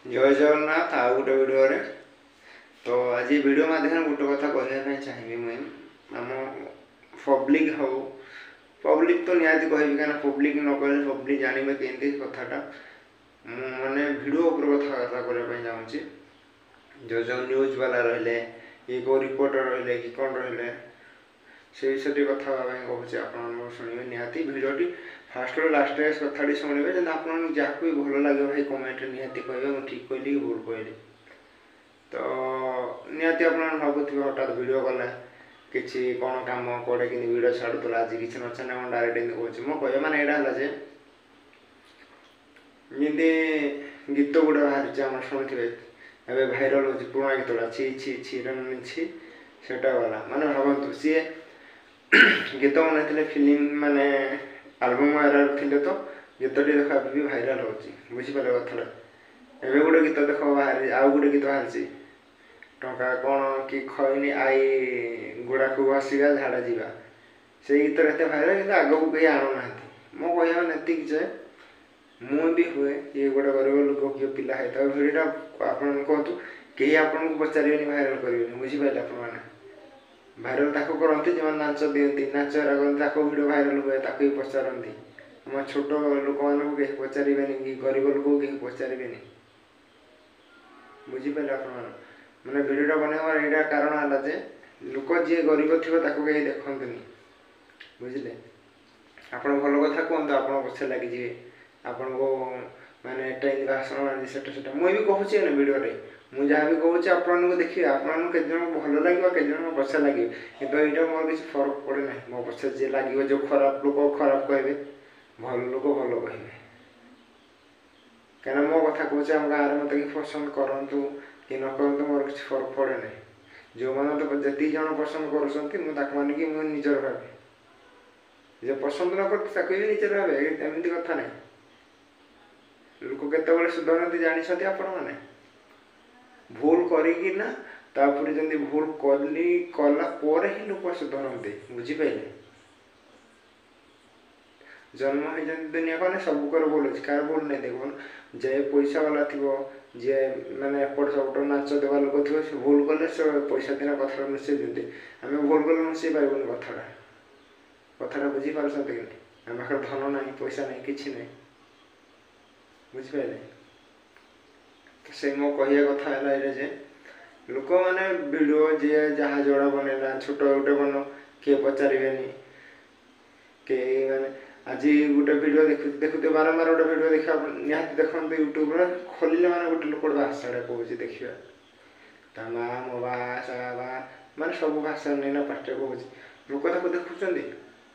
जय जगन्नाथ आ गोटे भिडियो तो आज वीडियो माध्यम गोटे कथा कहना चाहिए मुझे आम पब्लिक हो पब्लिक तो निहाती कह पब्लिक न कहे पब्लिक जानवे केमती कथाटा माने वीडियो उपर कथबार्ता करने चाहूँगी जो जो न्यूज वाला रहिले ये को रिपोर्टर रहिले कि कौन रहिले से विषय कथा कहूँ आप शुणे निहाती भिडटी फास्ट रू लास्ट कथाटी शुणे जब आप जहाँ भी भल लगे भाई कमेंट निहाती कहे मुझे ठीक कहली कि भूल कहली तो निहाती आप भावुवे हठात भिड कला कि कौन कम कौटे कि भिड छाड़ूला आज किसी न छाने डायरेक्ट एमती कहूँ मो कह माने यहाँ है जमी गीत गुड़ा बाहर शुणुवे एवं भाइराल हो पुराणा गीतटा छी छी छी छी सेटा वाला माने भावतु सी गीत बनाई फिल्म माने आलबम एरार थे तो गीतटी देख भी भाइराल हो बुझीपारे कथा एवं गोटे गीत देख बाहर आउ गोटे गीत बाहर टंका कौन कि खैनी आई गुड़ा को आसवा झाड़ा जावा से गीत एत भाइराल कि आग को कहीं आणुना मो कह नैतिक जे मु भी हुए ये गोटे गरीब लोक किए पिला है भिडटा आप कहतु कहीं आपन को पचारे भाइराल करेंगे बुझीपारे आप भाइराल ताको करती जो नाच दिखती नाच करते भिड भाइराल हुए ताको पचारती आम छोट लोक मानक कहीं पचारे कि गरीब लोक कहीं पचारे बुझीपारे आप मैंने भिडटा बनवार यहाँ कारण है जे लोक जी गरीब थी कहीं देखते बुझे आप भल कथा कहतु आप पछे लगे आपन को माने भाषण मारी से मुझे कहूँ ना भिडियो मुझे जहाँ भी कहूँ आपको देखिए आपको भल लगे के पछे लगे कि यहाँ मोर किसी फरक पड़े ना मो पछे जी लगे जो खराब लोक खराब कहे भल लोक भल कहे क्या मो कथा कहूँ आम गाँव में मत कि पसंद करूँ कि न करूँ मोर किसी फरक पड़े ना जो मैंने तो जी जन पसंद कर निजर भावे जो पसंद न करते भी निजर भावे एमती कथा ना लोक केत सुधरती जानते आपण मैंने भूल करना तापर जमी भूल कला ही लोक सुधरते बुझीपारे जन्म हो दुनिया को सब कर भूल अच्छे कार भूल नहीं देख जे पैसा वाला थी जे मैंने एपट सपट नाच देवा लोक थी से भूल कले से पैसा दिन कथा मिसई दिखते आम भूल कले मिसई पार्बन कथा बुझीपार कि आम पाखे धन ना पैसा ना कि ना बुझीपारे तो से मो कह कथा है जे लोक मैंने वीडियो जी जहाँ जोड़ा बनला छोट गोटे बन किए पचारे कई मैंने आज गोटे भिड देखुते बारंबार गोटे भिड देखा निहाती देखते यूट्यूब खोलिले मैंने गोटे लोक भाषाटा कहूँ देखा ता माँ मो बा माने सब भाषा नहीं पाटे कहूँ लोक देखुं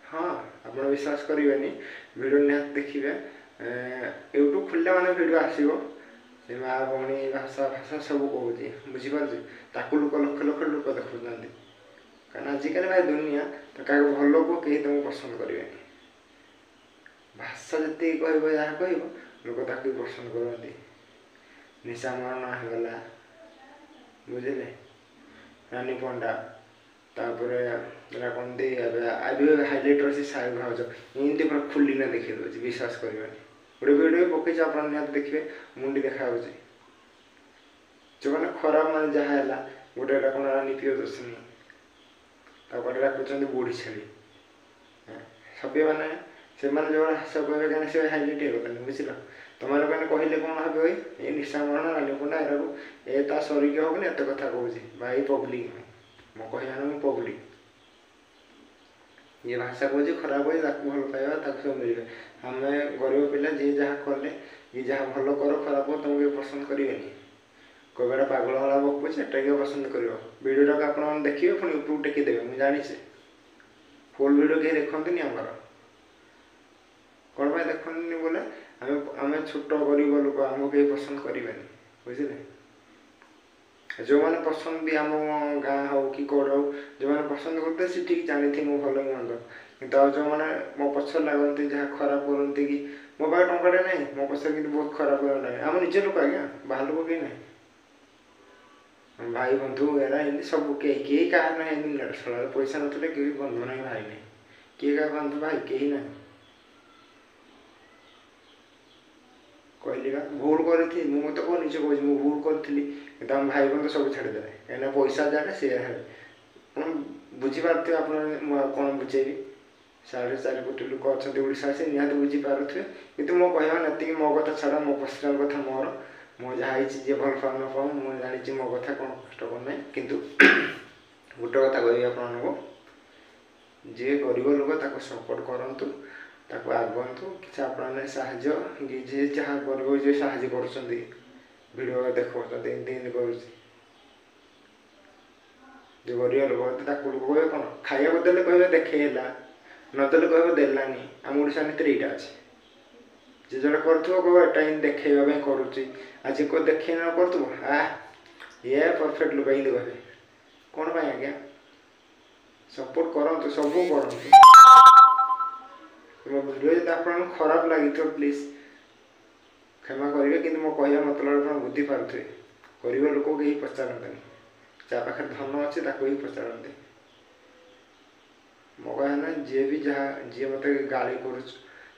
हाँ आप विश्वास करेंगे भिड निहाती देखिए यूट्यूब खोलिले मैंने भिड आसो से माँ भौणी भाषा भाषा सब कहूँ बुझीपार लोक लक्ष लक्ष लोक देखुना कारण आजिकल भाई दुनिया तो क्या भल को कहीं तुमको पसंद करेंगे भाषा जी कह जहाँ कह लोक ताकि पसंद करते निशा मरण होगला बुझे रानी पंडा तापर कौन दे हाइलाइट अच्छे साहब भाज एमती पूरा खुलिना देखी दूसरी विश्वास करेंगे गोटे भिडियो पकई आप निहत देखिए मुंडी देखा जो मैंने खराब मान जहाँ है गोटे कौन रानी प्रियदर्शनी डाकुं बुढ़ी छेली सभी मैंने से जो हास कहे कहीं से हाइलाइट होगा बुझल तुम मैंने कहले कौन हे ये निशा मरण रानी पंडा ए ता सरिक होनी एत कथा कहूँ भाई पब्लिक मो कह पब्लिक ये भाषा कहूँ खराब हो भल पाइबा सब मिले आम गरीब पिला जी जहाँ कले ये जहाँ भल कर खराब हो तुमको पसंद करेंगे कबेटा पागल वाला बकुच एटा किए पसंद कर भिडियोटा को आप देखिए पुणी यूट्यूब टेकिदेवे मुझे जानी फुल भिडियो कहीं देखते आमर कौन पाई देखनी बोले आम छोट गरीब लोक आमको कहीं पसंद करेंगे बुझे जो मैंने पसंद भी आम गाँ हो कि कौड़ हो जो मैंने पसंद करते सी ठीक जानी थी मो भल मंद कि जो मैंने मो पछ लगती जहाँ खराब करती कि मो पाखे टंकाटे ना मो पछे कि बहुत खराब कर आम निजे लोक आज्ञा बाहर लोक कहीं ना भाई बंधु एरा एमती सब कहीं क्या ना पैसा ना कि बंधु ना भाई ना किए क्या बंधु भाई कहीं ना कहली बा भूल करी मुझे तो कौन निज कह भूल करी कि आम भाई बंधु सब छाड़देवे कहीं पैसा जगह सी है बुझीपारे आप कौन बुझेबी 4.5 कोटी लोक अच्छा ओडा से निहत बुझीपारे कि मो कह ये मो कथा छाड़ मो पर्सनाल कथा मोर मो जहाँ जी भल पाऊ न पाऊ मुझे जानी मो कथा कौन कष्ट करना कितु गोटे कथा कह आपको जी गरीब लोक सपोर्ट करूँ आगंतु कि आपने साहय जी जहाँ गरीब जी साहय करीडियो देखा दिन कर जो गरीब लोक लोक कहे कौन खाया देले कहे देखला नदेले कह देलानी आम ओडा नीति यहाँ अच्छे जे जोटा करेटा ही देखा करुच्ची आज को देखे न कर ये परफेक्ट लोक ही कहे कौन पाई आज्ञा सपोर्ट करूँ सब करूँ मो भिडियो जो आपको खराब लगी तो प्लीज क्षमा करेंगे कि मो कह मतलब आप बुझी पारे गरीब लोक कहीं पचारते जहाँ पाखे धन अच्छे ही पचारते मो कहना जी भी जहाँ जी मत गाड़ी कर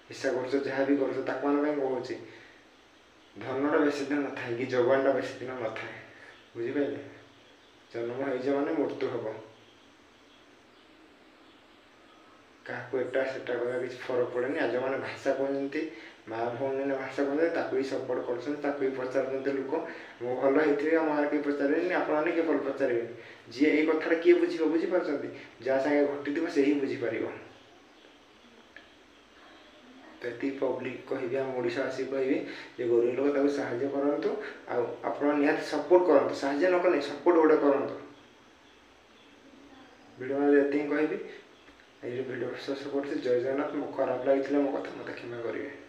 हिस्सा कर जहाँ भी कर कहूँ धनटा बेस दिन न था कि जवानटा बेस दिन न था बुझिपारे जन्म हो माने मृत्यु हम क्या एटा सेटा कह किसी फरक पड़े आज मैंने भाषा कहते माँ भौणी ने भाषा कहते ही सपोर्ट कर पचार लोक मो भल होती माँ किए पचारे आपने किए भल पचारे जी ये कथा किए बुझे बुझीपार जहाँ सागे घटी से ही बुझीपार तो ये पब्लिक कहि आम ओडिशा आसिक कहि जे गरीब लोक साहाय्य करूँ आप निहत सपोर्ट करूँ साहाय्य न करें सपोर्ट गोटे करूँ भिडियो में ये कहि ये भिडियो शेष कर जय जगन्नाथ मो खराब लगी मो कथा मत क्षमा करेंगे।